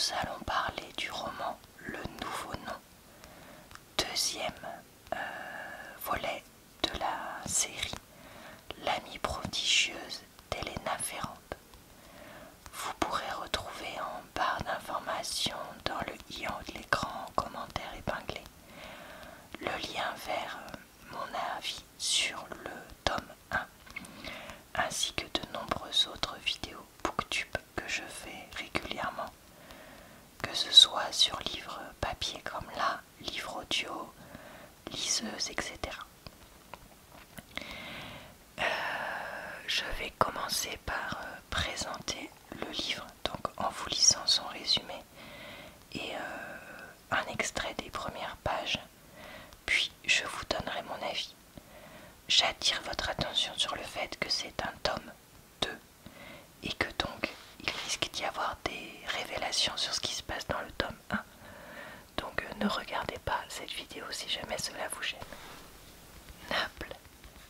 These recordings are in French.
nous allons parler du roman Le Nouveau Nom, deuxième volet de la série L'amie prodigieuse d'Elena Ferrand. Vous pourrez retrouver en barre d'informations dans le i en haut de l'écran en commentaire épinglé le lien vers mon avis sur le tome 1 ainsi que de nombreuses autres vidéos booktube que je fais régulièrement, que ce soit sur livre papier comme là, livre audio, liseuse, etc. Je vais commencer par présenter le livre, donc en vous lisant son résumé et un extrait des premières pages, puis je vous donnerai mon avis. J'attire votre attention sur le fait que c'est un tome 2 et que donc il risque d'y avoir des révélations sur ce qui se passe dans le tome 1. Donc ne regardez pas cette vidéo si jamais cela vous gêne. Naples,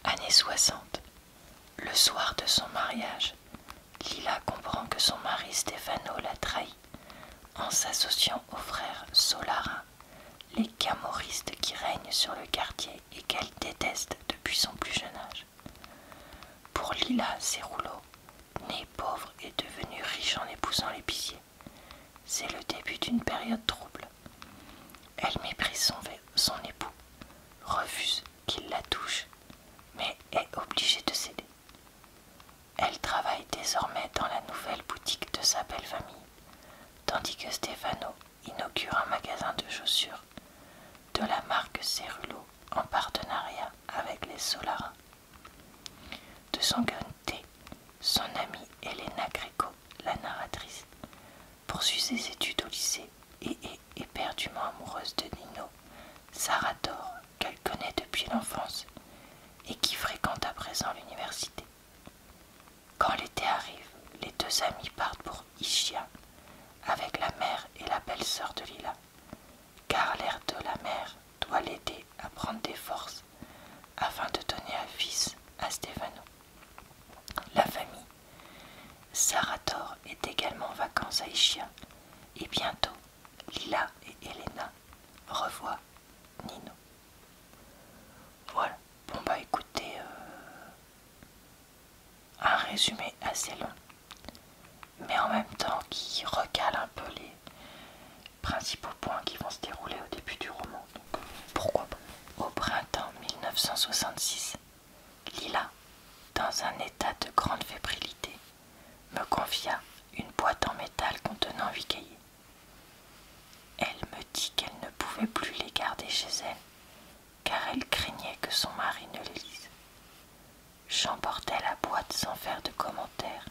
années 60. Le soir de son mariage, Lila comprend que son mari Stefano l'a trahi en s'associant aux frères Solara, les camorristes qui règnent sur le quartier et qu'elle déteste depuis son plus jeune âge. Pour Lila Cerulo, née pauvre et devenue riche en épousant l'épicier, c'est le début d'une période trouble. Elle méprise son époux, refuse qu'il la touche, mais est obligée de céder. Elle travaille désormais dans la nouvelle boutique de sa belle famille, tandis que Stefano inaugure un magasin de chaussures de la marque Cerulo en partenariat avec les Solara. De son côté, son amie Elena Greco, la narratrice, poursuit ses études au lycée et est éperdument amoureuse de Nino Sarrator, qu'elle connaît depuis l'enfance et qui fréquente à présent l'université. Quand l'été arrive, les deux amis partent pour Ischia avec la mère et la belle-sœur de Lila, car l'air de la mère doit l'aider à prendre des forces afin de donner un fils à Stefano. La famille Sarrator est également en vacances à Ischia et bientôt Lila et Elena revoient Nino. Voilà, bon bah écoutez, un résumé assez long, mais en même temps qui recale un peu les principaux points qui vont se dérouler au début du roman. Donc pourquoi pas. Au printemps 1966, Lila, dans un état de grande fébrilité, me confia une boîte en métal contenant 8 cahiers. Elle me dit qu'elle ne pouvait plus les garder chez elle, car elle craignait que son mari ne les lise. J'emportai la boîte sans faire de commentaires,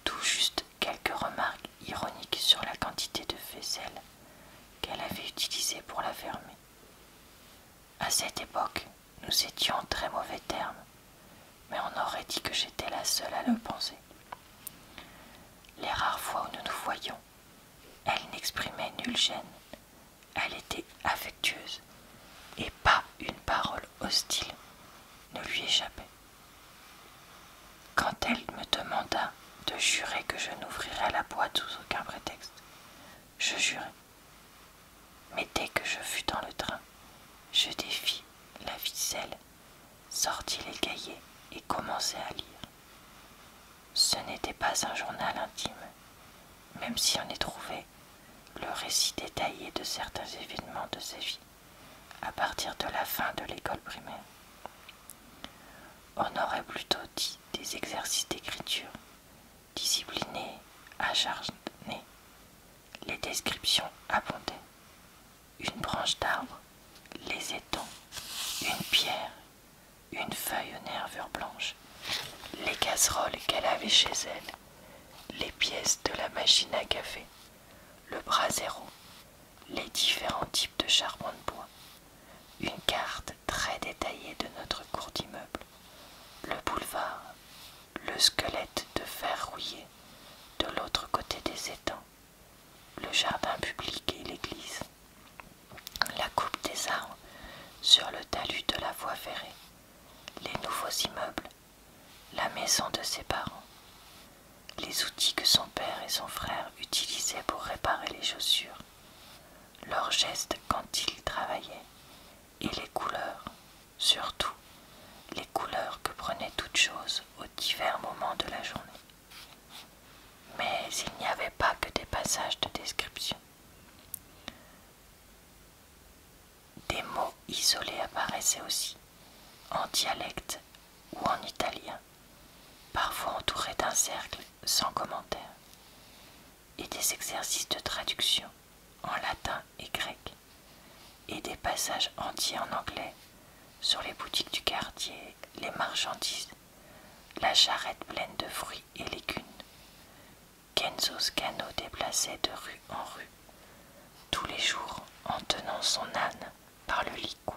tout juste quelques remarques ironiques sur la quantité de faisselle qu'elle avait utilisée pour la fermer. À cette époque, nous étions en très mauvais termes, mais on aurait dit que j'étais la seule à le penser. Les rares fois où nous nous voyions, elle n'exprimait nulle gêne. Elle était affectueuse, et pas une parole hostile ne lui échappait. Quand elle me demanda de jurer que je n'ouvrirais la boîte sous aucun prétexte, je jurai. Mais dès que je fus dans le train, je défis la ficelle, sortis les cahiers et commençai à lire. Ce n'était pas un journal intime, même si on y trouvait le récit détaillé de certains événements de sa vie à partir de la fin de l'école primaire. On aurait plutôt dit des exercices d'écriture, disciplinés, acharnés. Les descriptions abondaient. Une branche d'arbre, les étangs, une pierre, une feuille aux nervures blanches, les casseroles qu'elle avait chez elle, les pièces de la machine à café, le brasero, les différents types de charbon de bois, une carte très détaillée de notre cour d'immeuble, le boulevard, le squelette de fer rouillé de l'autre côté des étangs, le jardin public et l'église, la coupe des arbres sur le talus de la voie ferrée, les nouveaux immeubles, la maison de ses parents, les outils que son père et son frère utilisaient pour réparer les chaussures, leurs gestes quand ils travaillaient, et les couleurs, surtout les couleurs que prenait toute chose aux divers moments de la journée. Mais il n'y avait pas que des passages de description. Des mots isolés apparaissaient aussi, en dialecte ou en italien, parfois entourés d'un cercle sans commentaire, et des exercices de traduction en latin et grec, et des passages entiers en anglais sur les boutiques du quartier, les marchandises, la charrette pleine de fruits et légumes. Kenzo Scano déplaçait de rue en rue, tous les jours en tenant son âne par le licou,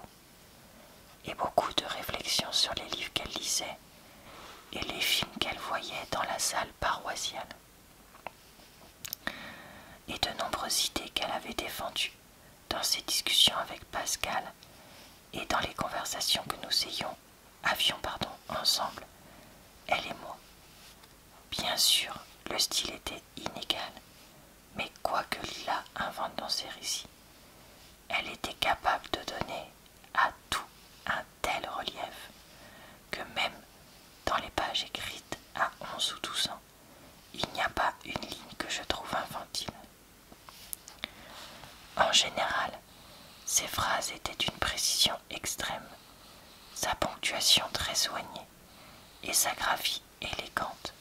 et beaucoup de réflexions sur les livres qu'elle lisait et les films qu'elle voyait dans la salle paroissiale, et de nombreuses idées qu'elle avait défendues dans ses discussions avec Pascal et dans les conversations que nous avions ensemble, elle et moi. Bien sûr, le style était inégal, mais quoi que Lila invente dans ses récits, elle était capable de donner à tout un tel relief que même dans les pages écrites à 11 ou 12 ans, il n'y a pas une ligne que je trouve infantile. En général, ses phrases étaient d'une précision extrême, sa ponctuation très soignée et sa graphie élégante,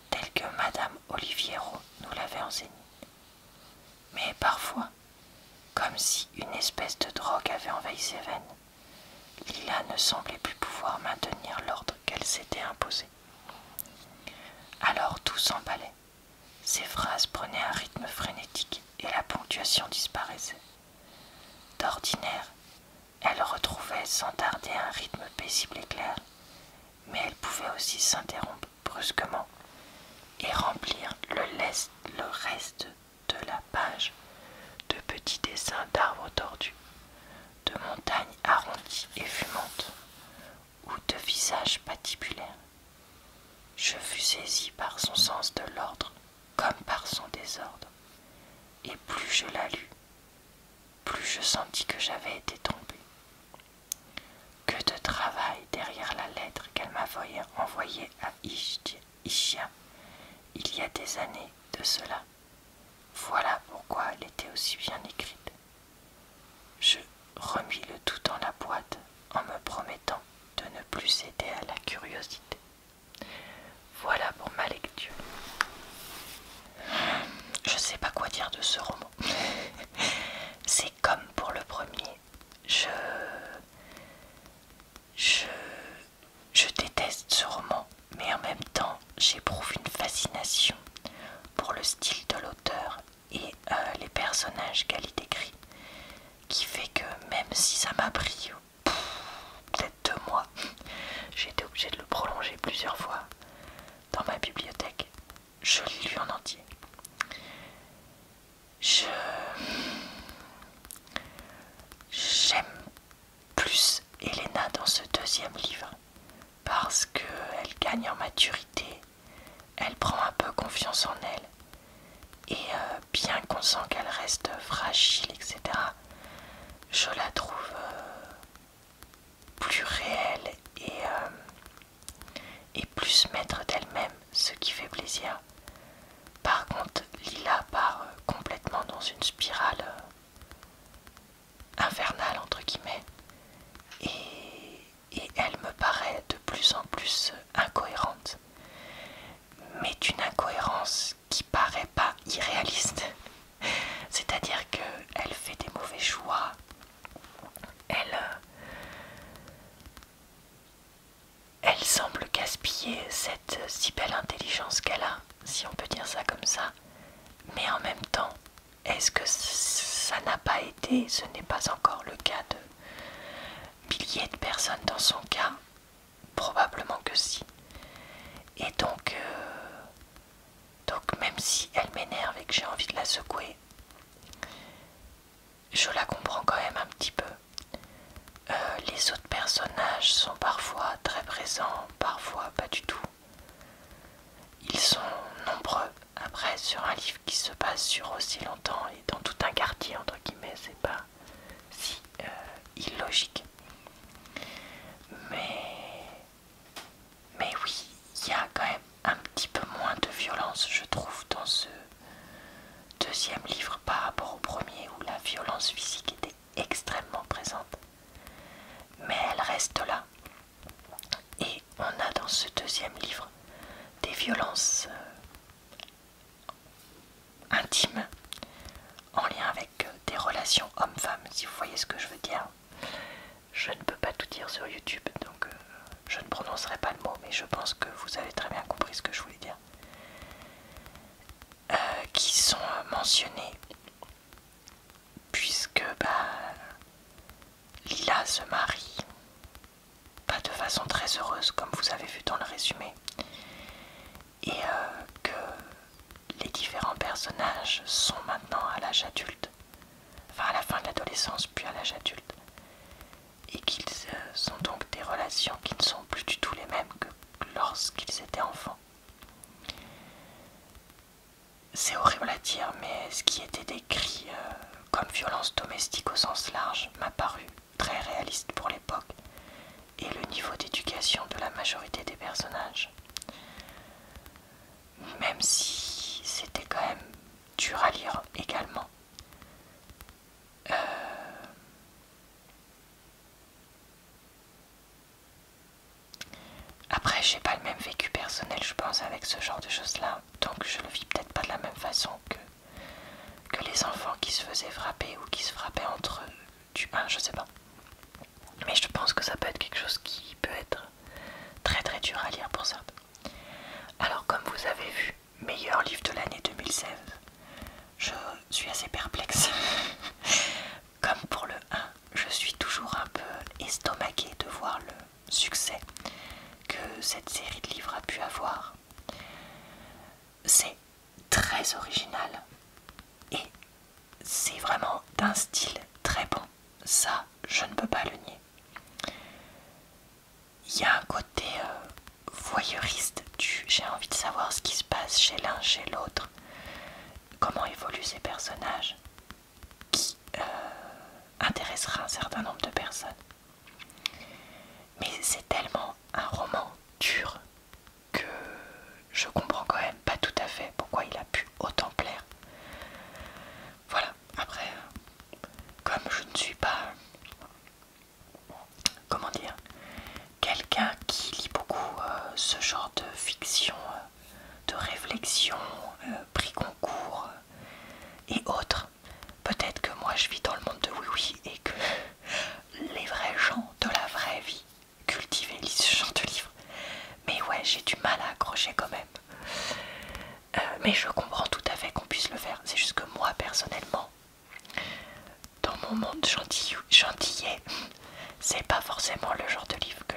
telle que Madame Oliviero nous l'avait enseignée. Mais parfois, comme si une espèce de drogue avait envahi ses veines, Lila ne semblait plus pouvoir maintenir l'ordre qu'elle s'était imposé. Alors tout s'emballait, ses phrases prenaient un rythme frénétique et la ponctuation disparaissait. D'ordinaire, elle retrouvait sans tarder un rythme paisible et clair, mais elle pouvait aussi s'interrompre brusquement et remplir le reste de la page de petits dessins d'arbres tordus, de montagnes arrondies et fumantes, ou de visages patibulaires. Je fus saisi par son sens de l'ordre comme par son désordre, et plus je la lus, plus je sentis que j'avais été trompé. Que de travail derrière la lettre qu'elle m'avait envoyée à Ischia il y a des années de cela. Voilà pourquoi elle était aussi bien écrite. Je remis le tout dans la boîte en me promettant de ne plus céder à la curiosité. Voilà pour ma lecture. Je sais pas quoi dire de ce roman. C'est comme pour le premier. Je déteste ce roman, mais en même temps, j'éprouve une fascination pour le style de l'auteur et les personnages qu'elle y décrit, qui fait que même si ça m'a pris peut-être 2 mois, j'ai été obligée de le prolonger plusieurs fois dans ma bibliothèque. Je l'ai lu en entier. J'aime plus Elena dans ce deuxième livre parce qu'elle gagne en maturité, elle prend un peu confiance en elle et bien qu'on sent qu'elle reste fragile, etc., je la trouve plus réelle et plus maître d'elle-même, ce qui fait plaisir. Par contre, Lila part complètement dans une spirale infernale, entre guillemets, et elle me paraît de plus en plus incohérente, mais d'une incohérence qui paraît pas irréaliste. C'est-à-dire qu'elle fait des mauvais choix, elle semble gaspiller cette si belle intelligence qu'elle a, si on peut dire ça comme ça, mais en même temps, est-ce que ça n'a pas été, ce n'est pas encore le cas de milliers de personnes dans son cas? Probablement que si. Et donc même si elle m'énerve et que j'ai envie de la secouer, je la comprends quand même un petit peu. Les autres personnages sont parfois très présents, parfois pas du tout. Ils sont nombreux. Après, sur sur aussi longtemps et dans tout un quartier entre guillemets, c'est pas si illogique. Mais oui, il y a quand même un petit peu moins de violence, je trouve, dans ce deuxième livre par rapport au premier où la violence physique était extrêmement présente. Mais elle reste là. Et on a dans ce deuxième livre des violences intimes en lien avec des relations hommes-femmes, si vous voyez ce que je veux dire. Je ne peux pas tout dire sur YouTube, donc je ne prononcerai pas le mot, mais je pense que vous avez très bien compris ce que je voulais dire. Qui sont mentionnés, puisque Lila se marie, pas de façon très heureuse, comme vous avez vu dans le résumé, et que les différents personnages sont maintenant à l'âge adulte, enfin à la fin de l'adolescence, puis à l'âge adulte, et qu'ils sont donc des relations qui ne sont plus du tout les mêmes que lorsqu'ils étaient enfants. C'est horrible à dire, mais ce qui était décrit comme violence domestique au sens large m'a paru très réaliste pour l'époque et le niveau d'éducation de la majorité des personnages. Même si c'était quand même dur à lire également. Après, j'ai pas le même vécu personnel, je pense, avec ce genre de choses-là, donc je le vis peut-être pas de la même façon que les enfants qui se faisaient frapper ou qui se frappaient entre eux du pain, je sais pas. Mais je pense que ça peut être quelque chose qui peut être très très dur à lire pour certains. Alors comme vous avez vu, meilleur livre de l'année 2016, je suis assez perplexe. Comme pour le 1, je suis toujours un peu estomaquée de voir le succès que cette série de livres a pu avoir. C'est très original et c'est vraiment d'un style très bon. Ça, je ne peux pas le nier. Il y a un côté voyeuriste du j'ai envie de savoir ce qui se passe chez l'un, chez l'autre, comment évoluent ces personnages, qui intéressera un certain nombre de personnes. Mais c'est tellement un roman dur que je comprends quand même pas tout à fait pourquoi il a pu autant plaire. Voilà, après, comme je ne suis pas, comment dire, quelqu'un qui lit beaucoup ce genre de fiction, de réflexion, prix concours et autres, peut-être que moi je vis dans le monde de oui-oui et que les vrais gens de la vraie vie cultivés lisent ce genre de livres. Mais ouais, j'ai du mal à accrocher quand même. Mais je comprends tout à fait qu'on puisse le faire. C'est juste que moi personnellement, dans mon monde gentillet, c'est pas forcément le genre de livre que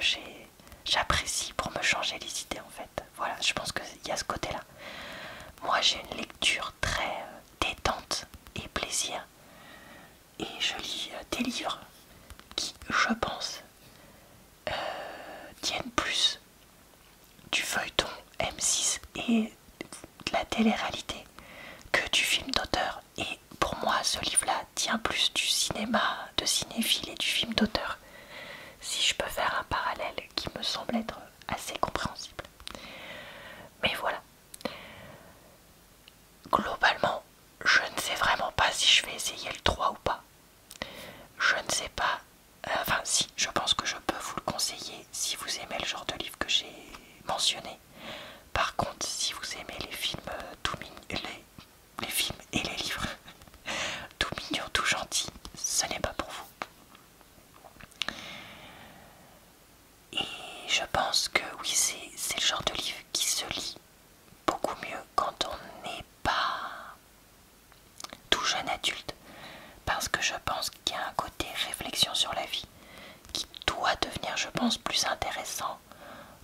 j'apprécie pour me changer les idées en fait. Voilà, je pense qu'il y a ce côté-là. Moi j'ai une lecture très détente et plaisir. Et je lis des livres qui, je pense, tiennent plus du feuilleton M6 et de la télé-réalité que du film d'auteur. Et pour moi, ce livre-là tient plus du cinéma de cinéphile et du film d'auteur. Si je peux faire un parallèle qui me semble être assez compréhensible. Mais voilà. Globalement, je ne sais vraiment pas si je vais essayer le 3 ou pas. Je ne sais pas. Enfin si, je pense que je peux vous le conseiller si vous aimez le genre de livre que j'ai mentionné. Par contre, si vous aimez les films les films et les livres tout mignons, tout gentils, ce n'est pas pour vous. Et je pense que oui, c'est le genre de livre qui se lit beaucoup mieux quand on n'est pas tout jeune adulte. Parce que je pense qu'il y a un côté réflexion sur la vie qui doit devenir, je pense, plus intéressant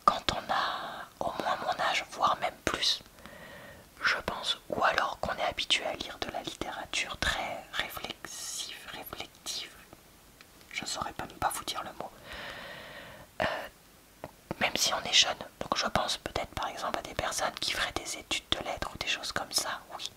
quand on a au moins mon âge, voire même plus, je pense, ou alors qu'on est habitué à lire de la littérature très réflective, je ne saurais même pas vous dire le mot, même si on est jeune. Donc je pense peut-être par exemple à des personnes qui feraient des études de lettres ou des choses comme ça, oui.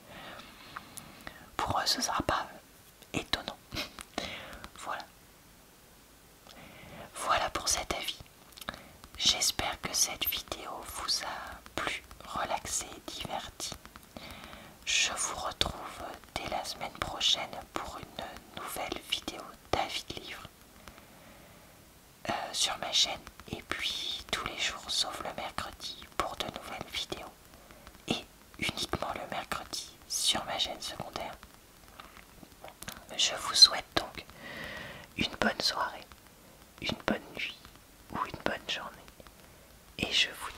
prochaine pour une nouvelle vidéo d'avis de livres sur ma chaîne. Et puis tous les jours sauf le mercredi pour de nouvelles vidéos. Et uniquement le mercredi sur ma chaîne secondaire. Je vous souhaite donc une bonne soirée, une bonne nuit ou une bonne journée. Et je vous